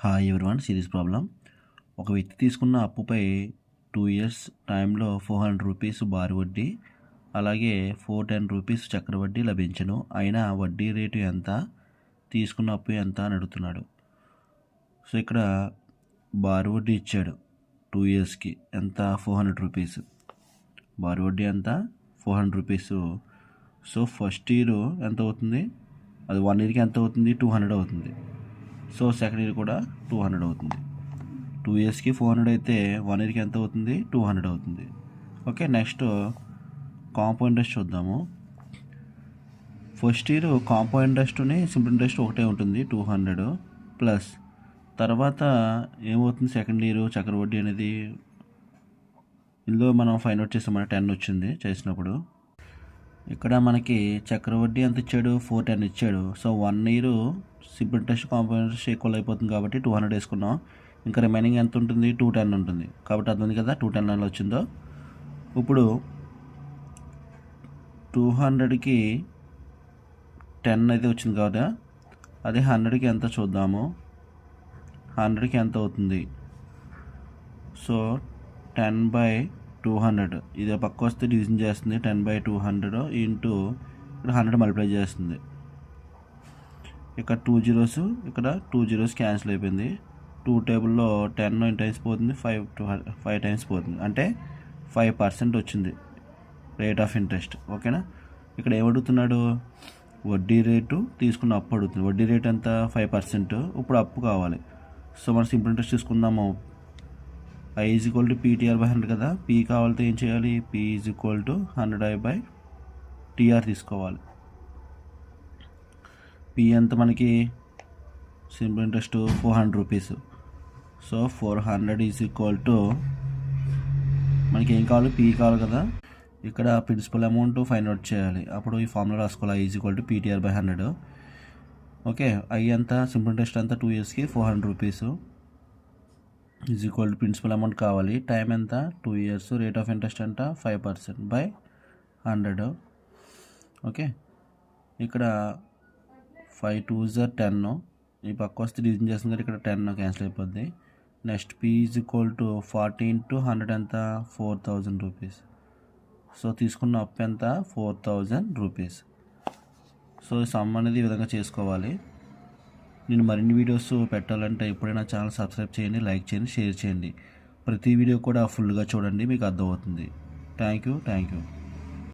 Hi everyone, serious problem. ఒక వ్యక్తి తీసుకున్న అప్పుపై 2 ఇయర్స్ టైంలో 400 రూపీస్ బారు వడ్డీ, అలాగే 410 రూపీస్ చక్ర వడ్డీ లభించను. అయినా వడ్డీ రేటు ఎంత, తీసుకున్న అప్పు ఎంత అని అడుగుతున్నాడు. సో ఇక్కడ బారు వడ్డీ ఇచ్చాడు 2 ఇయర్స్కి ఎంత, 400 రూపీస్. బారు వడ్డీ ఎంత, 400 రూపీస్. సో ఫస్ట్ ఇయర్ ఎంత అవుతుంది, అది 1 ఇయర్కి ఎంత అవుతుంది, 200 అవుతుంది. సో సెకండ్ ఇయర్ కూడా 200 అవుతుంది. 2 ఇయర్స్కి 400 అయితే 1 ఇయర్కి ఎంత అవుతుంది, 200 అవుతుంది. ఓకే, నెక్స్ట్ కాంపౌండ్ ఇంట్రెస్ట్ చూద్దాము. ఫస్ట్ ఇయర్ కాంపౌండ్ ఇంట్రెస్ట్ని సింపుల్ ఇంట్రెస్ట్ ఒకటే ఉంటుంది 200 ప్లస్. తర్వాత ఏమవుతుంది, సెకండ్ ఇయర్ చక్ర వడ్డీ అనేది ఇందులో మనం ఫైండ్ అవుట్ చేసాం, 10 వచ్చింది చేసినప్పుడు. ఇక్కడ మనకి చక్ర వడ్డీ ఎంత ఇచ్చాడు, 410 ఇచ్చాడు. So 1 year simple interest compound interest equal అయిపోతుంది కాబట్టి 200 వేసుకున్నాం. ఇంకా రిమైనింగ్ ఎంత ఉంటుంది, 210 ఉంటుంది. కాబట్టి అది ఉంది కదా, 210 ఎలా వచ్చిందో. ఇప్పుడు 200కి 10 అయితే వచ్చింది కదా, అదే 100కి ఎంత చూద్దాము. 100కి ఎంత అవుతుంది, సో 10/200 ఇది పక్క వస్తే డివిజన్ చేస్తుంది. 10/200 ఇంటూ ఇక్కడ 100 మల్టిప్లై చేస్తుంది. ఇక్కడ 2 zeros, ఇక్కడ 2 zeros క్యాన్సిల్ అయిపోయింది. 2 టేబుల్లో 10 టైమ్స్ పోతుంది, 5 టైమ్స్ పోతుంది, అంటే 5% వచ్చింది రేట్ ఆఫ్ ఇంట్రెస్ట్. ఓకేనా, ఇక్కడ ఏమడుగుతున్నాడు, వడ్డీ రేటు తీసుకున్న అప్పు అడుగుతుంది. వడ్డీ రేట్ ఎంత, 5%. ఇప్పుడు అప్పు కావాలి. సో మనం సింపుల్ ఇంట్రెస్ట్ తీసుకుందాము. I is equal to PTR/100 కదా, P కావాలంటే ఏం చేయాలి, P is equal to 100I/TR తీసుకోవాలి. P ఎంత మనకి, simple interest 400 rupees. So 400 is equal to మనకి ఏం కావాలి, P కావాలి కదా. ఇక్కడ ప్రిన్సిపల్ అమౌంట్ ఫైండ్ అవుట్ చేయాలి. అప్పుడు ఈ ఫార్ములా రాసుకోవాలి, I is equal to PTR/100. Okay, I ఎంత, సింపుల్ ఇంట్రెస్ట్ ఎంత, 2 ఇయర్స్కి 400 rupees is equal to principal amount కావాలి, టైం ఎంత, 2 ఇయర్స్, రేట్ ఆఫ్ ఇంట్రెస్ట్ ఎంత, 5%/100. ఓకే, ఇక్కడ 5 2s are 10, ఈ పక్క వస్తే డివిజన్ చేస్తుంది కదా, ఇక్కడ 10 క్యాన్సిల్ అయిపోద్ది. Next P is equal to 40 into 100 ఎంత, 4000 రూపీస్. సో తీసుకున్న అప్పు ఎంత, 4000 రూపీస్. సో సమ్ అనేది ఈ విధంగా చేసుకోవాలి. నేను మరిన్ని వీడియోస్ పెట్టాలంటే ఇప్పుడైనా ఛానల్ సబ్స్క్రైబ్ చేయండి, లైక్ చేయండి, షేర్ చేయండి. ప్రతి వీడియో కూడా ఫుల్గా చూడండి, మీకు అర్థమవుతుంది. Thank you.